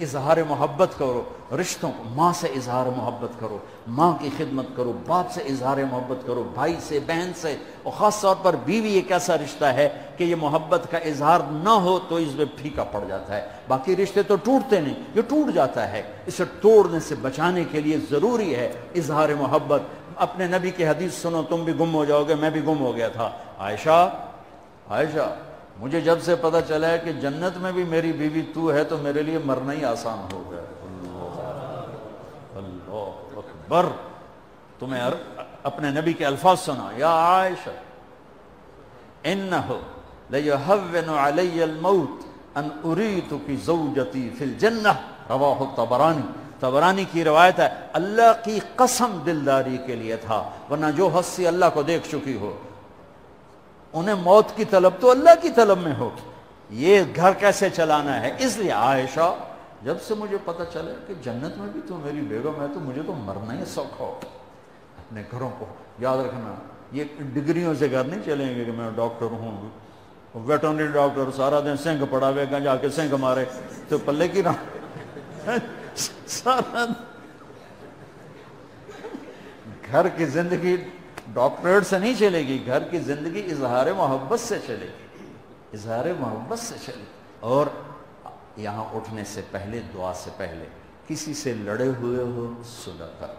اظہار محبت کرو رشتوں کو، ماں سے اظہار محبت کرو، ماں کی خدمت کرو، باپ سے اظہار محبت کرو، بھائی سے، بہن سے، اور خاص طور پر بیوی ایک ایسا رشتہ ہے کہ یہ محبت کا اظہار نہ ہو تو اس میں پھیکا پڑ جاتا ہے۔ باقی رشتے تو ٹوٹتے نہیں، یہ ٹوٹ جاتا ہے، اسے توڑنے سے بچانے کے لیے ضروری ہے اظہار محبت۔ اپنے نبی کی حدیث سنو، تم بھی گم ہو جاؤ گے، میں بھی گم ہو گیا تھا۔ عائشہ مجھے جب سے پتہ چلا ہے کہ جنت میں بھی میری بیوی تو ہے تو میرے لیے مرنا ہی آسان ہو گیا۔ اللہ اکبر۔ تمہیں اپنے نبی کے الفاظ سنا، یا عائشہ انہ لیہون علی الموت ان اریتک زوجتی فی الجنہ، رواہ الطبرانی۔ طبرانی کی روایت ہے، اللہ کی قسم دلداری کے لیے تھا، ورنہ جو ہستی اللہ کو دیکھ چکی ہو انہیں موت کی طلب تو اللہ کی طلب میں ہو، یہ گھر کیسے چلانا ہے۔ اس لیے عائشہ جب سے مجھے پتہ چلا کہ جنت میں بھی تو میری بیگم ہے تو مجھے تو مرنا ہی سوکھا ہو۔ اپنے گھروں کو یاد رکھنا، یہ ڈگریوں سے گھر نہیں چلیں گے کہ میں ڈاکٹر ہوں، ویٹرنری ڈاکٹر سارا دن سنگ پڑا ہوئے گا، جا کے سنگ مارے تو پلے کی نہ سارا گھر کی زندگی ڈاکٹریٹ سے نہیں چلے گی، گھر کی زندگی اظہار محبت سے چلے گی، اظہار محبت سے چلے گی۔ اور یہاں اٹھنے سے پہلے، دعا سے پہلے کسی سے لڑے ہوئے ہو صلح کر،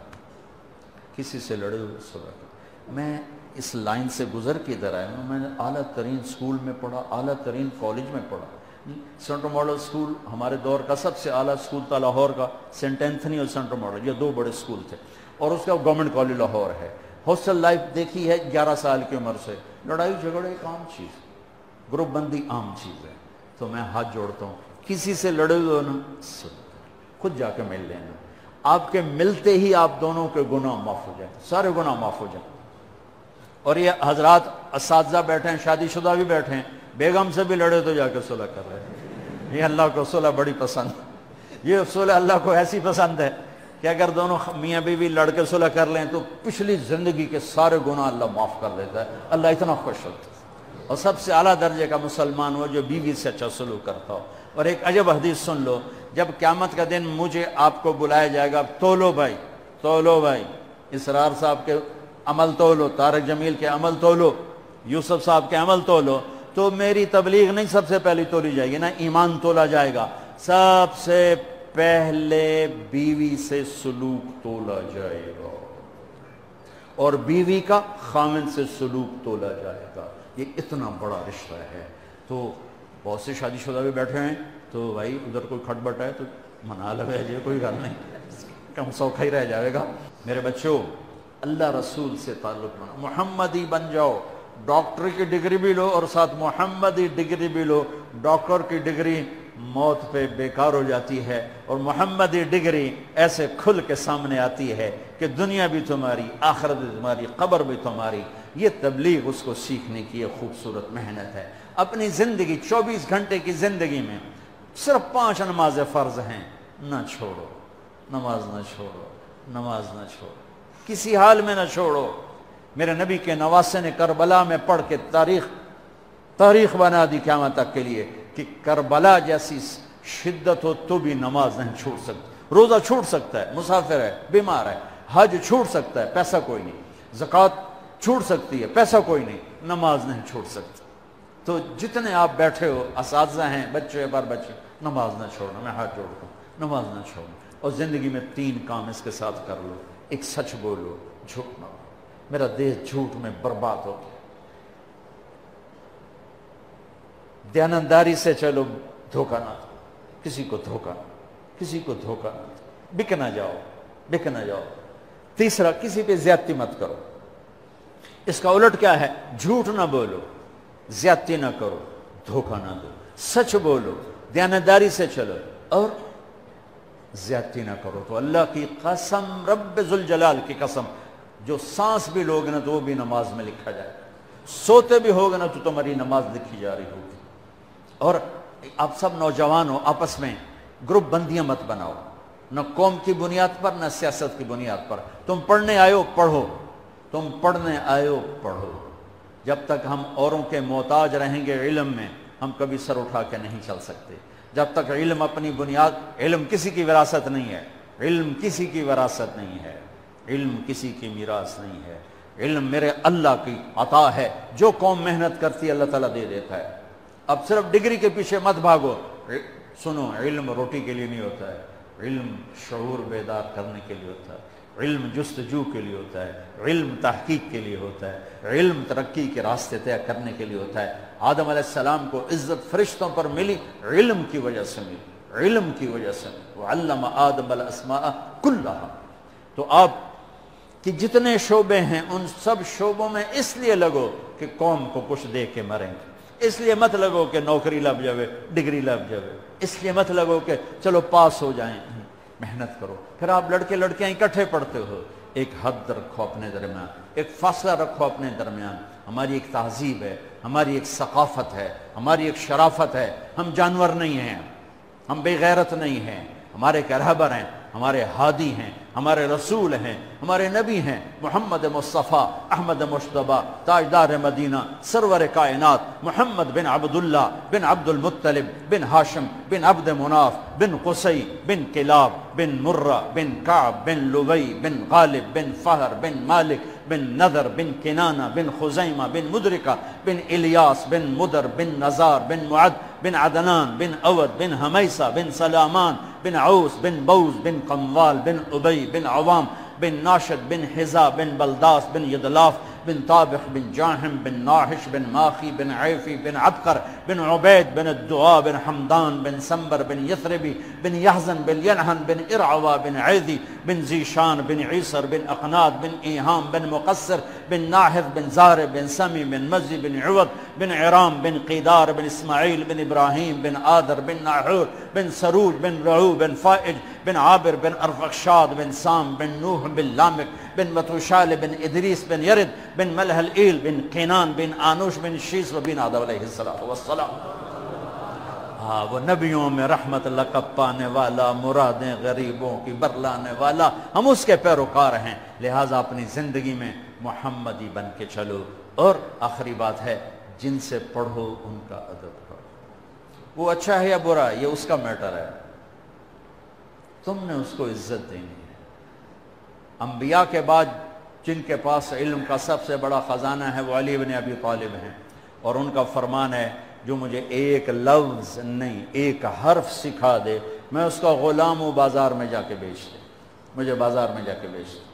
کسی سے لڑے ہوئے صلح کر۔ میں اس لائن سے گزر کے ادھر آیا ہوں، میں نے اعلیٰ ترین اسکول میں پڑھا، اعلیٰ ترین کالج میں پڑھا۔ سینٹر ماڈل اسکول ہمارے دور کا سب سے اعلیٰ اسکول تھا لاہور کا، سینٹ اینتھنی اور سینٹر ماڈل، یہ دو بڑے اسکول تھے، اور اس کا گورنمنٹ کالج لاہور ہے۔ ہاسٹل لائف دیکھی ہے 11 سال کی عمر سے، لڑائی جھگڑے ایک عام چیز، گروپ بندی عام چیز ہے۔ تو میں ہاتھ جوڑتا ہوں، کسی سے لڑے ہوئے نا خود جا کے مل لینا، آپ کے ملتے ہی آپ دونوں کے گناہ معاف ہو جائیں، سارے گناہ معاف ہو جائیں۔ اور یہ حضرات اساتذہ بیٹھے ہیں، شادی شدہ بھی بیٹھے ہیں، بیگم سے بھی لڑے تو جا کے صلح کر رہے ہیں۔ یہ اللہ کو صلح بڑی پسند، یہ صلح اللہ کو ایسی پسند ہے کہ اگر دونوں میاں بیوی لڑ کے صلح کر لیں تو پچھلی زندگی کے سارے گناہ اللہ معاف کر دیتا ہے، اللہ اتنا خوش ہوتا ہے۔ اور سب سے اعلیٰ درجے کا مسلمان ہو جو بیوی سے اچھا سلوک کرتا ہو۔ اور ایک عجب حدیث سن لو، جب قیامت کا دن مجھے آپ کو بلایا جائے گا، تولو بھائی، تولو بھائی، اسرار صاحب کے عمل تولو، طارق جمیل کے عمل تولو، یوسف صاحب کے عمل تولو، تو میری تبلیغ نہیں سب سے پہلی تولی جائے گی نا، ایمان تولا جائے گا۔ سب سے پہلے بیوی سے سلوک تولا جائے گا، اور بیوی کا خامن سے سلوک تولا جائے گا۔ یہ اتنا بڑا رشتہ ہے۔ تو بہت سے شادی شدہ بھی بیٹھے ہیں، تو بھائی ادھر کوئی کھٹ بٹ ہے تو منا لو، ہے کوئی گل نہیں، کم سوکھا ہی رہ جائے گا۔ میرے بچوں، اللہ رسول سے تعلق بنا، محمدی بن جاؤ، ڈاکٹر کی ڈگری بھی لو اور ساتھ محمدی ڈگری بھی لو۔ ڈاکٹر کی ڈگری موت پہ بیکار ہو جاتی ہے، اور محمدی ڈگری ایسے کھل کے سامنے آتی ہے کہ دنیا بھی تمہاری، آخرت بھی تمہاری، قبر بھی تمہاری۔ یہ تبلیغ اس کو سیکھنے کی ایک خوبصورت محنت ہے۔ اپنی زندگی 24 گھنٹے کی زندگی میں صرف 5 نمازیں فرض ہیں، نہ چھوڑو، نماز نہ چھوڑو، نماز نہ چھوڑو، کسی حال میں نہ چھوڑو۔ میرے نبی کے نواسے نے کربلا میں پڑھ کے تاریخ بنا دی قیامت تک کے لیے کہ کربلا جیسی شدت ہو تو بھی نماز نہیں چھوڑ سکتا۔ روزہ چھوٹ سکتا ہے، مسافر ہے، بیمار ہے، حج چھوٹ سکتا ہے، پیسہ کوئی نہیں، زکوٰۃ چھوٹ سکتی ہے، پیسہ کوئی نہیں، نماز نہیں چھوڑ سکتا۔ تو جتنے آپ بیٹھے ہو، اساتذہ ہیں، بچے بار بچے، نماز نہ چھوڑنا، میں ہاتھ جوڑتا ہوں، نماز نہ چھوڑنا۔ اور زندگی میں 3 کام اس کے ساتھ کر لو، ایک سچ بولو، جھوٹ نہ بولو۔ میرا دیش جھوٹ میں برباد ہو، دیانتداری سے چلو، دھوکہ نہ دو، کسی کو دھوکہ نہ، کسی کو دھوکہ نہ دو، بک نہ جاؤ، بک نہ جاؤ۔ تیسرا، کسی پہ زیادتی مت کرو۔ اس کا الٹ کیا ہے؟ جھوٹ نہ بولو، زیادتی نہ کرو، دھوکہ نہ دو، سچ بولو، دیانتداری سے چلو، اور زیادتی نہ کرو۔ تو اللہ کی قسم، رب ذوالجلال کی قسم، جو سانس بھی لوگ نا تو وہ بھی نماز میں لکھا جائے، सोते भी होगे ना तो तुम्हारी नमाज लिखी जा रही होगी। और आप सब नौजवान हो, आपस में ग्रुप बंदियां मत बनाओ, न कौम की बुनियाद पर न सियासत की बुनियाद पर। तुम पढ़ने आयो पढ़ो, तुम पढ़ने आयो पढ़ो। जब तक हम औरों के मोहताज रहेंगे इल्म में, हम कभी सर उठा के नहीं चल सकते। जब तक इल्म अपनी बुनियाद, इल्म किसी की विरासत नहीं है, इल्म किसी की विरासत नहीं है, इल्म किसी की मीरास नहीं है। इल्म मेरे अल्लाह की अता है, जो कौम मेहनत करती है अल्लाह ताला दे देता है। अब सिर्फ डिग्री के पीछे मत भागो। सुनो, इल्म रोटी के लिए नहीं होता है, इल्म शऊर बेदार करने के लिए होता है, इल्म जुस्तजू के लिए होता है, इल्म तहकीक के लिए होता है, इल्म तरक्की के रास्ते तय करने के लिए होता है। आदम अलैहिस्सलाम को इज्जत फरिश्तों पर मिली, इल्म की वजह से मिली, इल्म की वजह से। वअल्लम आदम अल अस्माअ कुल्लहा। तो आप कि जितने शोबे हैं उन सब शोबों में इसलिए लगो कि कौम को कुछ दे के मरेंगे। इसलिए मत लगो कि नौकरी लग जावे, डिग्री लग जावे। इसलिए मत लगो कि चलो पास हो जाएं। मेहनत करो। फिर आप लड़के लड़कियां इकट्ठे पढ़ते हो, एक हद रखो अपने दरमियान, एक फासला रखो अपने दरमियान। हमारी एक तहजीब है, हमारी एक सकाफत है, हमारी एक शराफत है। हम जानवर नहीं हैं, हम बेगैरत नहीं हैं। हमारे एक रहबर हैं, हमारे हादी हैं, हमारे रसूल हैं, हमारे नबी हैं मोहम्मद मुस्तफ़ा अहमद मुश्तबा ताजदार मदीना सरवर कायनात मोहम्मद बिन अब्दुल्ला बिन अब्दुल मुत्तलिब बिन हाशिम बिन अब्द मुनाफ बिन कुसै बिन किलाब बिन मुर्रा बिन काब बिन लुबई बिन गालिब बिन फहर बिन मालिक बिन नदर बिन किनाना बिन खुजैमा बिन मुदरिका बिन इलियास बिन मुदर बिन नज़ार बिन मुअद बिन अदनान बिन अवद बिन हमैसा बिन सलामान बिन औस बिन बौज बिन कमवाल बिन उबई बिन अवाम बिन नाशद बिन हिजा बिन बलदास बिन यदलाफ बिन ताबिख बिन जाहिम बिन नाहिश बिन माखी बिन ऐफी बिन अबकर बिन उबैद बिन दुआ बिन हमदान बिन संबर बिन यथरबी बिन यहजन बिन यनहन बिन इरअवा बिन ऐदी बिन जीशान बिन ईसर बिन अकनाद बिन ईहाम बिन मुकस्सर बिन नाहिद बिन ज़ारिब बिन समी बिन मज़ी बिन इवद बिन इराम बिन क़ीदार बिन इस्माईल बिन इब्राहीम बिन आदर बिन नाहूर बिन सरूज बिन रऊ बिन फ़ाइज बिन आबिर बिन अरफक्षाद बिन साम बिन नूह बिन लामिक बिन मतुशाल बिन इदरीस बिन यरिद बिन मलहल ईल बिन क़ीनान बिन आनुश बिन शीस व बिन आदम अलैहिस्सलातु वस्सलाम। हाँ, वो नबियों में रहमत लक़ब पाने वाला, मुरादें गरीबों की बरलाने वाला, हम उसके पैरोकार हैं। लिहाजा अपनी ज़िंदगी में मोहम्मदी बन के चलो। और आखिरी बात है, जिनसे पढ़ो उनका अदब करो। वो अच्छा है या बुरा, ये उसका मैटर है, तुमने उसको इज्जत देनी है। अंबिया के बाद जिनके पास इल्म का सबसे बड़ा ख़जाना है वो अली इब्न अबी तालिब हैं। और उनका फरमान है, जो मुझे एक लफ्ज़ नहीं एक हर्फ सिखा दे, मैं उसका ग़ुलाम हूँ, बाज़ार में जाके बेच दे, मुझे बाज़ार में जाके बेच दे।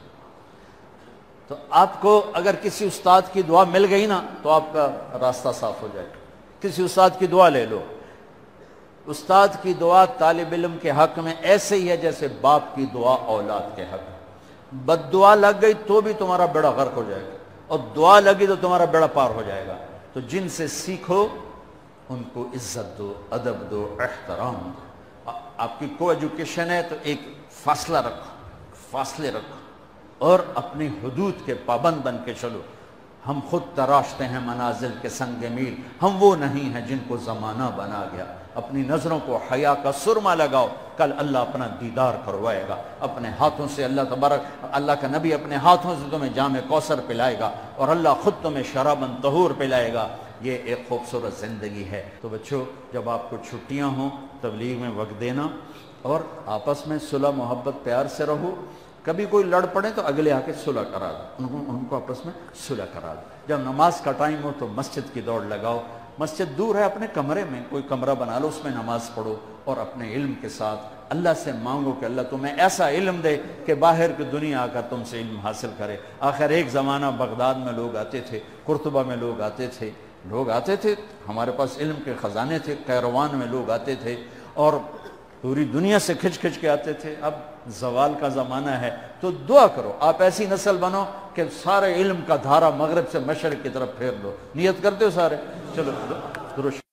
तो आपको अगर किसी उस्ताद की दुआ मिल गई ना तो आपका रास्ता साफ हो जाएगा। किसी उस्ताद की दुआ ले लो। उस्ताद की दुआ तालिब इल्म के हक में ऐसे ही है जैसे बाप की दुआ औलाद के हक में। बद्दुआ लग गई तो भी तुम्हारा बेड़ा गर्क हो जाएगा, और दुआ लगी तो तुम्हारा बेड़ा पार हो जाएगा। तो जिनसे सीखो उनको इज्जत दो, अदब दो, एहतराम दो। आपकी को एजुकेशन है तो एक फासला रखो, फासले रखो और अपनी हुदूद के पाबंद बन के चलो। हम खुद तराशते हैं मनाजिल के संग मील, हम वो नहीं हैं जिनको ज़माना बना गया। अपनी नज़रों को हया का सुरमा लगाओ, कल अल्लाह अपना दीदार करवाएगा। अपने हाथों से अल्लाह तबारक, अल्लाह का नबी अपने हाथों से तुम्हें जामे कौसर पिलाएगा और अल्लाह खुद तुम्हें शराबन तहूर पिलाएगा। ये एक खूबसूरत ज़िंदगी है। तो बच्चों, जब आपको छुट्टियाँ हों तबलीग में वक्त देना और आपस में सुलह मोहब्बत प्यार से रहो। कभी कोई लड़ पड़े तो अगले आके सुलह करा दो, उनको आपस में सुलह करा दो। जब नमाज का टाइम हो तो मस्जिद की दौड़ लगाओ। मस्जिद दूर है, अपने कमरे में कोई कमरा बना लो, उसमें नमाज पढ़ो और अपने इल्म के साथ अल्लाह से मांगो कि अल्लाह तुम्हें ऐसा इल्म दे कि बाहर की दुनिया आकर तुमसे इल्म हासिल करे। आखिर एक ज़माना बगदाद में लोग आते थे, कुर्तुबा में लोग आते थे, हमारे पास इल्म के ख़जाने थे। कैरवान में लोग आते थे और पूरी दुनिया से खिंच खिंच के आते थे। अब ज़वाल का ज़माना है, तो दुआ करो आप ऐसी नस्ल बनो कि सारे इल्म का धारा मगरब से मशरिक़ की तरफ फेर दो। नियत करते हो सारे? चलो दुरूद।